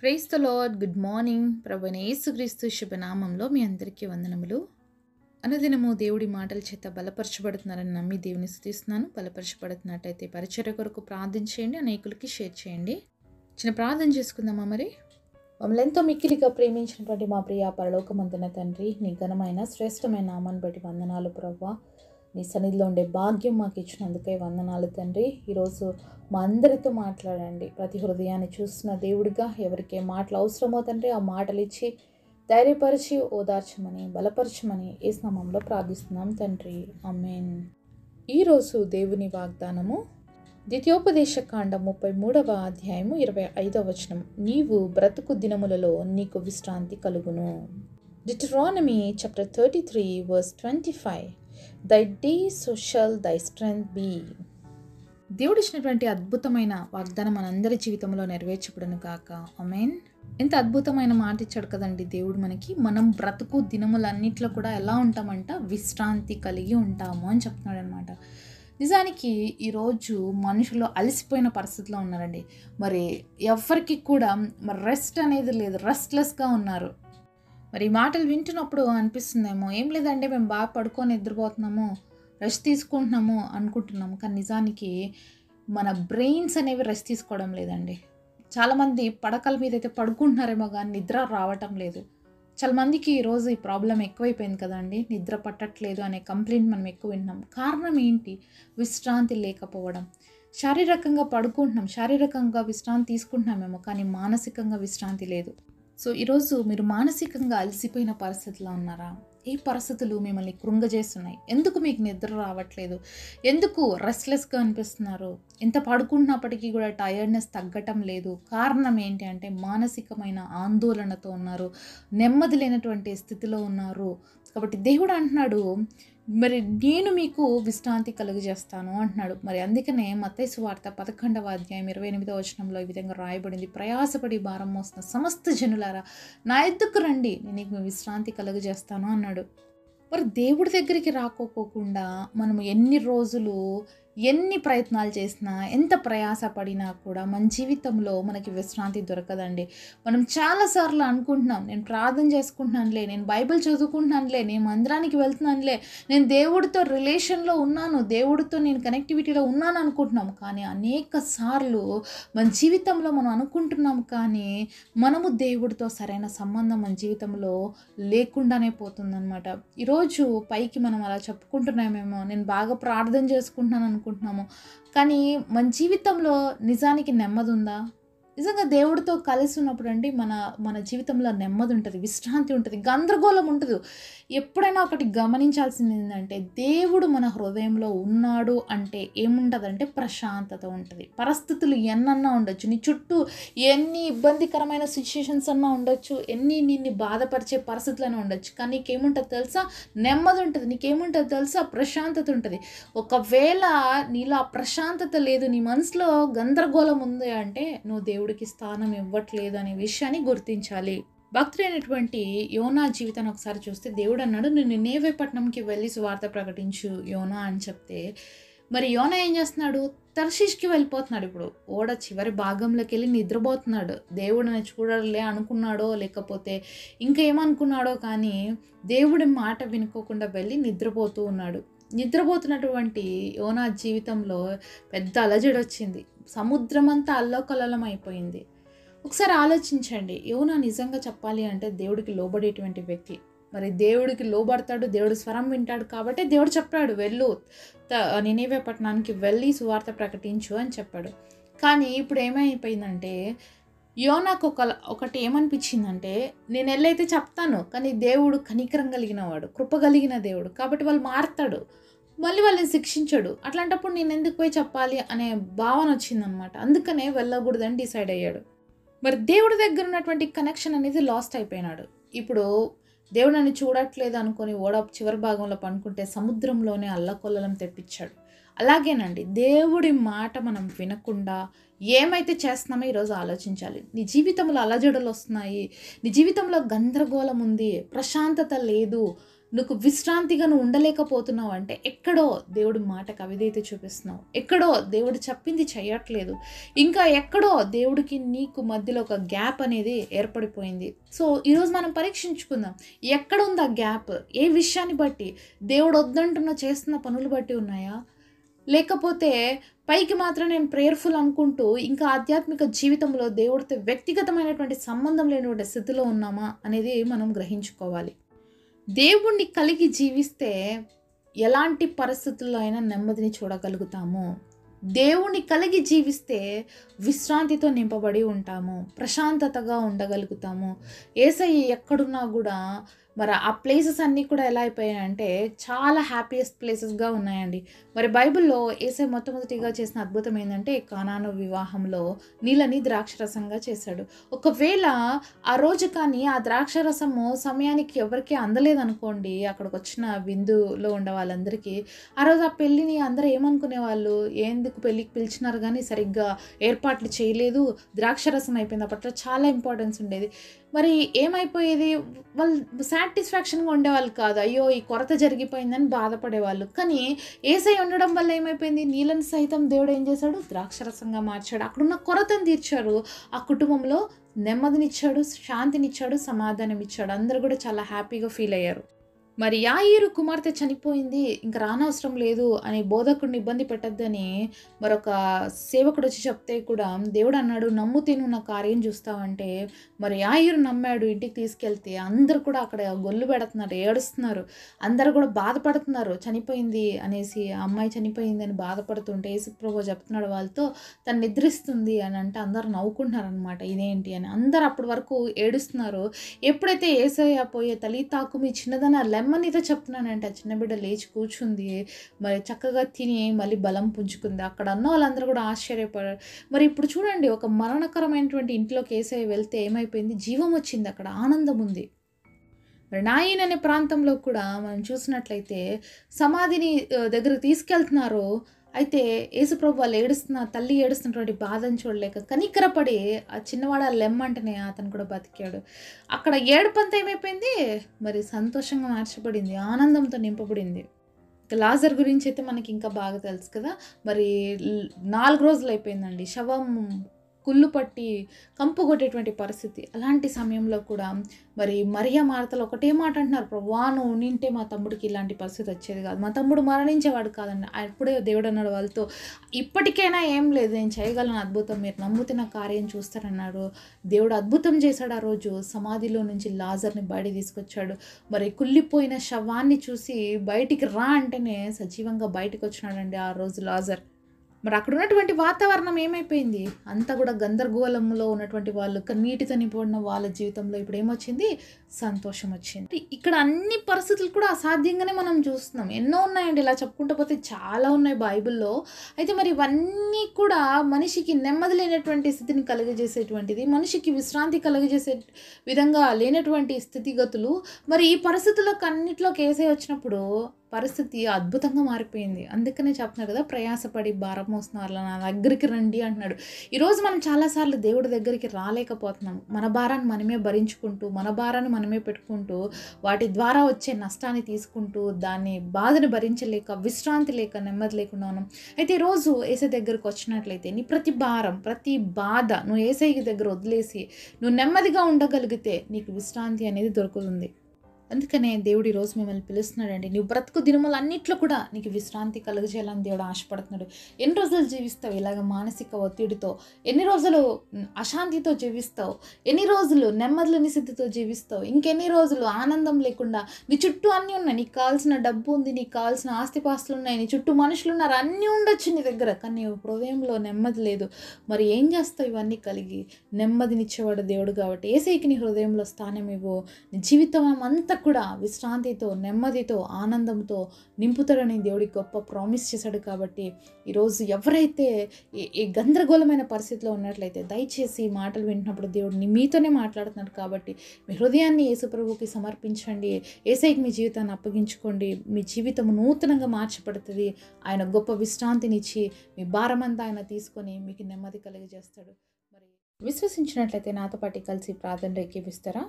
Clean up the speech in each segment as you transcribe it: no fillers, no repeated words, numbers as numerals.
Praise the lord. Good morning. ప్రభువైన యేసుక్రీస్తు శుభనామంలో మీ అందరికీ వందనములు. అనుదినము దేవుడి మాటల చేత బలపరచబడుతున్నారని నమ్మి దేవుని స్తుతిస్తున్నాను. బలపరచబడుతున్నట్టయితే పరిచర్య కొరకు ప్రార్థన చేయండి, అనేకులకి షేర్ చేయండి. చిన్న ప్రార్థన చేసుకుందామా మరి. మమ్మల్ని ఎంతో మిక్కిలిగా ప్రేమించినటువంటి మా ప్రియ పరలోకమందున తండ్రి, నీ ఘనమైన శ్రేష్టమైన నామాన్ని బట్టి వందనాలు ప్రభువా. నీ సన్నిధిలో ఉండే భాగ్యం మాకు ఇచ్చినందుకే వందనాలు తండ్రి. ఈరోజు మా అందరితో మాట్లాడండి. ప్రతి హృదయాన్ని చూస్తున్న దేవుడిగా ఎవరికి ఏ మాటలు అవసరమో తండ్రి ఆ మాటలు ఇచ్చి ధైర్యపరిచి ఓదార్చమని బలపరచమని యేసు నామములో ప్రార్థిస్తున్నాం తండ్రి, ఆమేన్. ఈరోజు దేవుని వాగ్దానము ద్వితీయోపదేశ కాండం 33వ అధ్యాయము 25వ వచనం. నీవు బ్రతుకు దినములలో నీకు విశ్రాంతి కలుగును. Deuteronomy chapter 33 verse 25. Thy days so shall thy strength be. దేవుడు ఇచ్చినటువంటి అద్భుతమైన వాగ్దానం మనందరి జీవితంలో నెరవేర్చబడును కాక, ఆమేన్. ఎంత అద్భుతమైన మాట ఇచ్చాడు కదండి దేవుడు మనకి. మనం బ్రతుకు దినములన్నిట్లో కూడా ఎలా ఉంటామంట, విశ్రాంతి కలిగి ఉంటాము అని చెప్తున్నాడు అనమాట. నిజానికి ఈరోజు మనుషులు అలసిపోయిన పరిస్థితిలో ఉన్నారండి. మరి ఎవరికి కూడా మరి రెస్ట్ అనేది లేదు, రెస్ట్లెస్గా ఉన్నారు. మరి ఈ మాటలు వింటున్నప్పుడు అనిపిస్తుందేమో, ఏం లేదంటే మేము బాగా పడుకొని నిద్రపోతున్నాము, రెస్ట్ తీసుకుంటున్నాము అనుకుంటున్నాము. కానీ నిజానికి మన బ్రెయిన్స్ అనేవి రెస్ట్ తీసుకోవడం లేదండి. చాలామంది పడకల మీద అయితే పడుకుంటున్నారేమో కానీ నిద్ర రావటం లేదు. చాలామందికి ఈరోజు ఈ ప్రాబ్లం ఎక్కువైపోయింది కదండి. నిద్ర పట్టట్లేదు అనే కంప్లైంట్ మనం ఎక్కువ వింటున్నాం. కారణం ఏంటి? విశ్రాంతి లేకపోవడం. శారీరకంగా పడుకుంటున్నాం, శారీరకంగా విశ్రాంతి తీసుకుంటున్నామేమో కానీ మానసికంగా విశ్రాంతి లేదు. సో ఈరోజు మీరు మానసికంగా అలసిపోయిన పరిస్థితిలో ఉన్నారా? ఏ పరిస్థితులు మిమ్మల్ని కృంగజేస్తున్నాయి? ఎందుకు మీకు నిద్ర రావట్లేదు? ఎందుకు రెస్ట్లెస్గా అనిపిస్తున్నారు? ఎంత పడుకుంటున్నప్పటికీ కూడా టైర్డ్నెస్ తగ్గటం లేదు. కారణం ఏంటి అంటే మానసికమైన ఆందోళనతో ఉన్నారు, నెమ్మది లేనటువంటి స్థితిలో ఉన్నారు. కాబట్టి దేవుడు అంటున్నాడు, మరి నేను మీకు విశ్రాంతి కలుగజేస్తాను అంటున్నాడు. మరి అందుకనే మత్తయి సువార్త 11వ అధ్యాయం 28వ వచనంలో ఈ విధంగా రాయబడింది, ప్రయాసపడి భారం మోస్తున్న సమస్త జనులారా నా ఎద్దుకు రండి, నేను మీకు విశ్రాంతి కలుగజేస్తాను అన్నాడు. మరి దేవుడి దగ్గరికి రాకోకుండా మనము ఎన్ని రోజులు ఎన్ని ప్రయత్నాలు చేసినా ఎంత ప్రయాసపడినా కూడా మన జీవితంలో మనకి విశ్రాంతి దొరకదండి. మనం చాలాసార్లు అనుకుంటున్నాం, నేను ప్రార్థన చేసుకుంటున్నానులే, నేను బైబిల్ చదువుకుంటున్నానులే, నేను మందిరానికి వెళ్తున్నానులే, నేను దేవుడితో రిలేషన్లో ఉన్నాను, దేవుడితో నేను కనెక్టివిటీలో ఉన్నాను అనుకుంటున్నాం. కానీ అనేక సార్లు మన జీవితంలో మనం అనుకుంటున్నాం కానీ మనము దేవుడితో సరైన సంబంధం మన జీవితంలో లేకుండానే పోతుందన్నమాట. ఈరోజు పైకి మనం అలా చెప్పుకుంటున్నామేమో, నేను బాగా ప్రార్థన చేసుకుంటున్నాను అనుకుంటున్నాము, కానీ మన జీవితంలో నిజానికి నెమ్మది ఉందా? నిజంగా దేవుడితో కలిసి ఉన్నప్పుడు అండి మన జీవితంలో నెమ్మది ఉంటుంది, విశ్రాంతి ఉంటుంది, గందరగోళం ఉంటుంది. ఎప్పుడైనా ఒకటి గమనించాల్సింది ఏంటంటే, దేవుడు మన హృదయంలో ఉన్నాడు అంటే ఏముంటుందంటే ప్రశాంతత ఉంటుంది. పరిస్థితులు ఎన్నన్నా ఉండొచ్చు, నీ చుట్టూ ఎన్ని ఇబ్బందికరమైన సిచ్యుయేషన్స్ అన్నా ఉండొచ్చు, నిన్ను బాధపరిచే పరిస్థితులైనా ఉండొచ్చు, కానీ నీకేముంటుంది తెలుసా? నెమ్మది ఉంటుంది. నీకేముంటుంది తెలుసా? ప్రశాంతత ఉంటుంది. ఒకవేళ నీలో ఆ ప్రశాంతత లేదు, నీ మనసులో గందరగోళం ఉంది అంటే నువ్వు దేవుడికి స్థానం ఇవ్వట్లేదు అనే విషయాన్ని గుర్తించాలి. భక్తుడైనటువంటి యోనా జీవితాన్ని ఒకసారి చూస్తే దేవుడు అన్నాడు, నువ్వు నినేవే పట్టణంకి వెళ్ళి సువార్త ప్రకటించు యోనా అని చెప్తే, మరి యోనా ఏం చేస్తున్నాడు? తర్షీష్కి వెళ్ళిపోతున్నాడు. ఇప్పుడు ఓడ చివరి భాగంలోకి వెళ్ళి నిద్రపోతున్నాడు. దేవుడిని చూడాలే అనుకున్నాడో లేకపోతే ఇంకా ఏమనుకున్నాడో కానీ దేవుడి మాట వినుకోకుండా వెళ్ళి నిద్రపోతూ ఉన్నాడు. నిద్రపోతున్నటువంటి యోనా జీవితంలో పెద్ద అలజడి వచ్చింది. సముద్రం అంతా అల్లోకల్లోలం అయిపోయింది. ఒకసారి ఆలోచించండి, యోనా నిజంగా చెప్పాలి అంటే దేవుడికి లోబడేటువంటి వ్యక్తి. మరి దేవుడికి లోబడతాడు, దేవుడు స్వరం వింటాడు కాబట్టి దేవుడు చెప్పాడు, వెళ్ళు నినేవే పట్టణానికి వెళ్ళి సువార్త ప్రకటించు అని చెప్పాడు. కానీ ఇప్పుడు ఏమైపోయిందంటే యోనాకు ఒకటి ఏమనిపించిందంటే, నేను వెళ్ళైతే చెప్తాను కానీ దేవుడు కనికరం కలిగిన వాడు, కృప కలిగిన దేవుడు కాబట్టి వాళ్ళు మారుతాడు, మళ్ళీ వాళ్ళని శిక్షించాడు. అట్లాంటప్పుడు నేను ఎందుకు పోయి చెప్పాలి అనే భావన వచ్చిందనమాట. అందుకనే వెళ్ళకూడదని డిసైడ్ అయ్యాడు. మరి దేవుడి దగ్గర ఉన్నటువంటి కనెక్షన్ అనేది లాస్ట్ అయిపోయినాడు. ఇప్పుడు దేవుడు నన్ను చూడట్లేదు అనుకొని ఓడ చివరి భాగంలో పనుకుంటే సముద్రంలోనే అల్లకొల్లలం తెప్పించాడు. అలాగేనండి, దేవుడి మాట మనం వినకుండా ఏమైతే చేస్తున్నామో ఈరోజు ఆలోచించాలి. నీ జీవితంలో అలజడులు వస్తున్నాయి, నీ జీవితంలో గందరగోళం ఉంది, ప్రశాంతత లేదు, నువ్వు విశ్రాంతిగా నువ్వు ఉండలేకపోతున్నావు అంటే ఎక్కడో దేవుడి మాటకు అవిధేయత చూపిస్తున్నావు, ఎక్కడో దేవుడు చెప్పింది చేయట్లేదు, ఇంకా ఎక్కడో దేవుడికి నీకు మధ్యలో ఒక గ్యాప్ అనేది ఏర్పడిపోయింది. సో ఈరోజు మనం పరీక్షించుకుందాం, ఎక్కడ ఉంది ఆ గ్యాప్? ఏ విషయాన్ని బట్టి? దేవుడు వద్దంటున్న చేస్తున్న పనులు బట్టి ఉన్నాయా? లేకపోతే పైకి మాత్రం నేను ప్రేయర్ఫుల్ అనుకుంటూ ఇంకా ఆధ్యాత్మిక జీవితంలో దేవుడితో వ్యక్తిగతమైనటువంటి సంబంధం లేనటువంటి స్థితిలో ఉన్నామా అనేది మనం గ్రహించుకోవాలి. దేవుణ్ణి కలిగి జీవిస్తే ఎలాంటి పరిస్థితుల్లో అయినా నెమ్మదిని చూడగలుగుతాము. దేవుణ్ణి కలిగి జీవిస్తే విశ్రాంతితో నింపబడి ఉంటాము, ప్రశాంతతగా ఉండగలుగుతాము. యేసయ్య ఎక్కడున్నా కూడా మరి ఆ ప్లేసెస్ అన్నీ కూడా ఎలా అయిపోయాయంటే చాలా హ్యాపీయెస్ట్ ప్లేసెస్గా ఉన్నాయండి. మరి బైబిల్లో యేసయ్య మొట్టమొదటిగా చేసిన అద్భుతం ఏంటంటే కానాను వివాహంలో నీళ్ళని ద్రాక్షరసంగా చేశాడు. ఒకవేళ ఆ రోజు కానీ ఆ ద్రాక్షరసము సమయానికి ఎవరికి అందలేదనుకోండి, అక్కడికి వచ్చిన విందులో ఉండే వాళ్ళందరికీ ఆ రోజు ఆ పెళ్ళిని అందరూ ఏమనుకునేవాళ్ళు, ఎందుకు పెళ్ళికి పిలిచినారు కానీ సరిగ్గా ఏర్పాట్లు చేయలేదు, ద్రాక్షరసం అయిపోయింది. అప్పట్లో చాలా ఇంపార్టెన్స్ ఉండేది. మరి ఏమైపోయేది, వాళ్ళు సాటిస్ఫాక్షన్గా ఉండేవాళ్ళు కాదు, అయ్యో ఈ కొరత జరిగిపోయిందని బాధపడేవాళ్ళు. కానీ యేసయ్య ఉండడం వల్ల ఏమైపోయింది, నీళ్ళని సైతం దేవుడు ఏం చేశాడు, ద్రాక్షరసంగా మార్చాడు. అక్కడున్న కొరతను తీర్చారు, ఆ కుటుంబంలో నెమ్మదినిచ్చాడు, శాంతినిచ్చాడు, సమాధానం ఇచ్చాడు. అందరూ కూడా చాలా హ్యాపీగా ఫీల్ అయ్యారు. మరి యాయీరు కుమార్తె చనిపోయింది, ఇంకా రానవసరం లేదు అని బోధకుడిని ఇబ్బంది పెట్టద్దని మరొక సేవకుడు వచ్చి చెప్తే కూడా దేవుడు అన్నాడు, నమ్ముతే నువ్వు నా కార్యం చూస్తావంటే మరి యాయీరు నమ్మాడు. ఇంటికి తీసుకెళ్తే అందరు కూడా అక్కడ గొల్లు పెడుతున్నారు, ఏడుస్తున్నారు, అందరు కూడా బాధపడుతున్నారు. చనిపోయింది అనేసి, ఆ అమ్మాయి చనిపోయింది అని బాధపడుతుంటే యేసుప్రభు చెప్తున్నాడు వాళ్ళతో, తను నిద్రిస్తుంది అని అంటే అందరు నవ్వుకుంటున్నారు అనమాట, ఇదేంటి అని. అందరు అప్పటి వరకు ఏడుస్తున్నారు. ఎప్పుడైతే యేసయ్య పోయే తలీతాకు మీ చిన్నదన లెమ్మనితో చెప్తున్నానంటే ఆ చిన్న బిడ్డ లేచి కూర్చుంది, మరి చక్కగా తిని మళ్ళీ బలం పుంజుకుంది. అక్కడ అన్న వాళ్ళందరూ కూడా ఆశ్చర్యపడారు. మరి ఇప్పుడు చూడండి, ఒక మరణకరమైనటువంటి ఇంట్లోకి యేసయ్య వెళ్తే ఏమైపోయింది, జీవం వచ్చింది, అక్కడ ఆనందం ఉంది. మరి నాయిన్ అనే ప్రాంతంలో కూడా మనం చూసినట్లయితే సమాధిని దగ్గరకు తీసుకెళ్తున్నారు. అయితే యేసుప్రభు వాళ్ళు తల్లి ఏడుస్తున్నటువంటి బాధను చూడలేక కనికరపడి ఆ చిన్నవాడు ఆ లెమ్మంటనే అతను కూడా బతికాడు. అక్కడ ఏడుపంతా ఏమైపోయింది, మరి సంతోషంగా మార్చబడింది, ఆనందంతో నింపబడింది. లాజర్ గురించి అయితే మనకి ఇంకా బాగా తెలుసు కదా. మరి 4 రోజులు అయిపోయిందండి, శవం కుళ్ళు పట్టి కంపు కొట్టేటువంటి పరిస్థితి. అలాంటి సమయంలో కూడా మరి మరియ మార్తలు ఒకటే మాట అంటున్నారు, ప్రభువా నువ్వు ఉంటే మా తమ్ముడికి ఇలాంటి పరిస్థితి వచ్చేది కాదు, మా తమ్ముడు మరణించేవాడు కాదండి. అప్పుడే దేవుడు అన్నాడు వాళ్ళతో, ఇప్పటికైనా ఏం లేదు, నేను చేయగలను అద్భుతం, మీరు నమ్ముతే నా కార్యం చూస్తారన్నాడు. దేవుడు అద్భుతం చేశాడు. ఆ రోజు సమాధిలో నుంచి లాజర్ని బయట తీసుకొచ్చాడు. మరి కుళ్ళిపోయిన శవాన్ని చూసి బయటికి రా అంటేనే సజీవంగా బయటకు వచ్చినాడండి ఆ రోజు లాజర్. మరి అక్కడ ఉన్నటువంటి వాతావరణం ఏమైపోయింది, అంతా కూడా గందరగోళంలో ఉన్నటువంటి వాళ్ళు, కన్నీటితో నింపబడిన వాళ్ళ జీవితంలో ఇప్పుడు ఏమొచ్చింది, సంతోషం వచ్చింది. ఇక్కడ అన్ని పరిస్థితులు కూడా అసాధ్యంగానే మనం చూస్తున్నాం. ఎన్నో ఉన్నాయండి, ఇలా చెప్పుకుంటూ పోతే చాలా ఉన్నాయి బైబిల్లో. అయితే మరి ఇవన్నీ కూడా మనిషికి నెమ్మది లేనటువంటి స్థితిని కలుగజేసేటువంటిది, మనిషికి విశ్రాంతి కలుగజేసే విధంగా లేనటువంటి స్థితిగతులు. మరి ఈ పరిస్థితులకు అన్నిట్లోకి యేసయ్య వచ్చినప్పుడు పరిస్థితి అద్భుతంగా మారిపోయింది. అందుకనే చెప్తున్నారు కదా, ప్రయాసపడి భారం మోస్తున్న వాళ్ళ నా దగ్గరికి రండి అంటున్నాడు. ఈరోజు మనం చాలాసార్లు దేవుడి దగ్గరికి రాలేకపోతున్నాం. మన భారాన్ని మనమే భరించుకుంటూ, మన భారాన్ని మనమే పెట్టుకుంటూ, వాటి ద్వారా వచ్చే నష్టాన్ని తీసుకుంటూ, దాన్ని బాధను భరించలేక, విశ్రాంతి లేక, నెమ్మది లేకుండా ఉన్నాం. అయితే ఈరోజు యేసయ్య దగ్గరికి వచ్చినట్లయితే నీ ప్రతి భారం, ప్రతి బాధ నువ్వు యేసయ్య దగ్గర వదిలేసి నువ్వు నెమ్మదిగా ఉండగలిగితే నీకు విశ్రాంతి అనేది దొరుకుతుంది. అందుకనే దేవుడు ఈరోజు మిమ్మల్ని పిలుస్తున్నాడండి. నువ్వు బ్రతుకు దినములన్నిట్లో కూడా నీకు విశ్రాంతి కలుగజేయాలని దేవుడు ఆశపడుతున్నాడు. ఎన్ని రోజులు జీవిస్తావు ఇలాగ మానసిక ఒత్తిడితో, ఎన్ని రోజులు అశాంతితో జీవిస్తావు, ఎన్ని రోజులు నెమ్మదిలేని స్థితితో జీవిస్తావు, ఇంకెన్ని రోజులు ఆనందం లేకుండా. నీ చుట్టూ అన్నీ ఉన్నాయి, నీకు కావాల్సిన డబ్బు ఉంది, నీకు కావాల్సిన ఆస్తిపాస్తులు ఉన్నాయి, నీ చుట్టూ మనుషులు ఉన్నారు, అన్నీ ఉండొచ్చు నీ దగ్గర, కానీ హృదయంలో నెమ్మది లేదు. మరి ఏం చేస్తావు ఇవన్నీ కలిగి? నెమ్మదినిచ్చేవాడు దేవుడు కాబట్టి యేసయ్యకి నీ హృదయంలో స్థానం ఇవ్వు. నీ జీవితం అంతా కూడా విశ్రాంతితో, నెమ్మదితో, ఆనందంతో నింపుతాడని దేవుడికి గొప్ప ప్రామిస్ చేశాడు. కాబట్టి ఈరోజు ఎవరైతే ఈ గందరగోళమైన పరిస్థితిలో ఉన్నట్లయితే దయచేసి ఈ మాటలు వింటున్నప్పుడు దేవుడు మీతోనే మాట్లాడుతున్నాడు. కాబట్టి మీ హృదయాన్ని యేసుప్రభువుకి సమర్పించండి, యేసయ్యకి మీ జీవితాన్ని అప్పగించుకోండి. మీ జీవితం నూతనంగా మార్చబడుతుంది. ఆయన గొప్ప విశ్రాంతినిచ్చి మీ భారమంతా ఆయన తీసుకొని మీకు నెమ్మది కలిగజేస్తాడు. మరి విశ్వసించినట్లయితే నాతో పాటు కలిసి ప్రార్థన ఏకీపిస్తారా?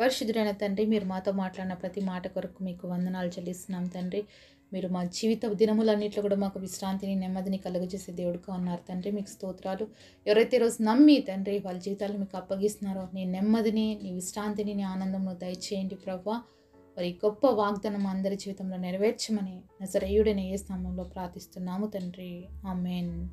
పరిశుద్ధుడైన తండ్రి, మీరు మాతో మాట్లాడిన ప్రతి మాట కొరకు మీకు వందనాలు చెల్లిస్తున్నాం తండ్రి. మీరు మా జీవిత దినములన్నింటిలో కూడా మాకు విశ్రాంతిని, నెమ్మదిని కలుగజేసే దేవుడుగా ఉన్నారు తండ్రి. మీకు స్తోత్రాలు. ఎవరైతే ఈరోజు నమ్మి తండ్రి వాళ్ళ జీవితాలు మీకు అప్పగిస్తున్నారో, నీ నెమ్మదిని, నీ విశ్రాంతిని, నీ ఆనందంలో దయచేయండి ప్రభువా. మరి గొప్ప వాగ్దానం అందరి జీవితంలో నెరవేర్చమని నజరేయుడైన యేసు నామములో ప్రార్థిస్తున్నాము తండ్రి. ఆమేన్.